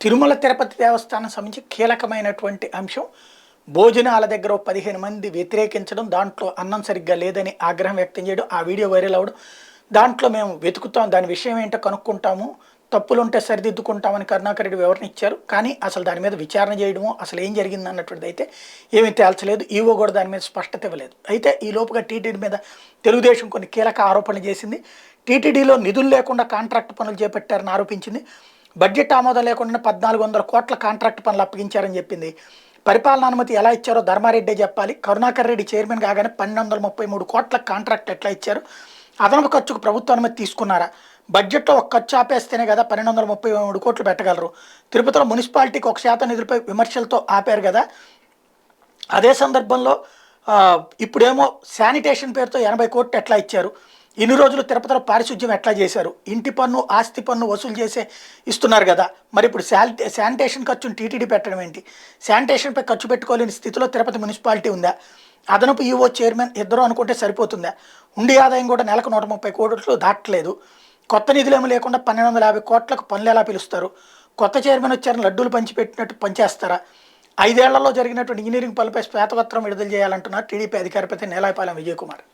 తిరుమల తిరుపతి దేవస్థానం సంబంధించి కీలకమైనటువంటి అంశం. భోజనాల దగ్గర ఓ 15 మంది వ్యతిరేకించడం, దాంట్లో అన్నం సరిగ్గా లేదని ఆగ్రహం వ్యక్తం చేయడం, ఆ వీడియో వైరల్ అవ్వడం. దాంట్లో మేము వెతుకుతాం, దాని విషయం ఏంటో కనుక్కుంటాము, తప్పులుంటే సరిదిద్దుకుంటామని కరుణాకర్ రెడ్డి వివరణ ఇచ్చారు. కానీ అసలు దాని మీద విచారణ చేయడమో, అసలు ఏం జరిగింది అన్నటువంటిది అయితే ఏమీ తేల్చలేదు. ఈవో కూడా దాని మీద స్పష్టత ఇవ్వలేదు. అయితే ఈ లోపుగా టీటీడీ మీద తెలుగుదేశం కొన్ని కీలక ఆరోపణలు చేసింది. టీటీడీలో నిధులు లేకుండా కాంట్రాక్ట్ పనులు చేపట్టారని ఆరోపించింది. బడ్జెట్ ఆమోదం లేకుండా 1400 కోట్ల కాంట్రాక్ట్ పనులు అప్పగించారని చెప్పింది. పరిపాలన అనుమతి ఎలా ఇచ్చారో ధర్మారెడ్డే చెప్పాలి. కరుణాకర్ రెడ్డి చైర్మన్ కాగానే 1233 కోట్ల కాంట్రాక్ట్ ఎట్లా ఇచ్చారు? అదనపు ఖర్చుకు ప్రభుత్వ అనుమతి తీసుకున్నారా? బడ్జెట్లో ఒక ఖర్చు ఆపేస్తేనే కదా 1233 కోట్లు పెట్టగలరు. తిరుపతిలో మున్సిపాలిటీకి 1% నిధులపై విమర్శలతో ఆపారు కదా. అదే సందర్భంలో ఇప్పుడేమో శానిటేషన్ పేరుతో 80 కోట్లు ఎట్లా ఇచ్చారు? ఇన్ని రోజులు తిరుపతిలో పారిశుధ్యం ఎట్లా చేశారు? ఇంటి పన్ను, ఆస్తి పన్ను వసూలు చేసే ఇస్తున్నారు కదా. మరి ఇప్పుడు శానిటేషన్ ఖర్చును టీటీడీ పెట్టడం ఏంటి? శానిటేషన్పై ఖర్చు పెట్టుకోలేని స్థితిలో తిరుపతి మున్సిపాలిటీ ఉందా? అదనపు ఈవో చైర్మన్ ఇద్దరు అనుకుంటే సరిపోతుందా? ఉండి ఆదాయం కూడా నెలకు 130 కోట్లు దాటలేదు. కొత్త నిధులేమీ లేకుండా 1250 కోట్లకు పనులు ఎలా పిలుస్తారు? కొత్త చైర్మన్ వచ్చారని లడ్డూలు పంచిపెట్టినట్టు పనిచేస్తారా? 5 ఏళ్లలో జరిగినటువంటి ఇంజనీరింగ్ పనులపై శ్వేతపత్రం విడుదల చేయాలంటున్నారు టీడీపీ అధికార ప్రతినిధి నేలాయపాలెం విజయ్ కుమార్.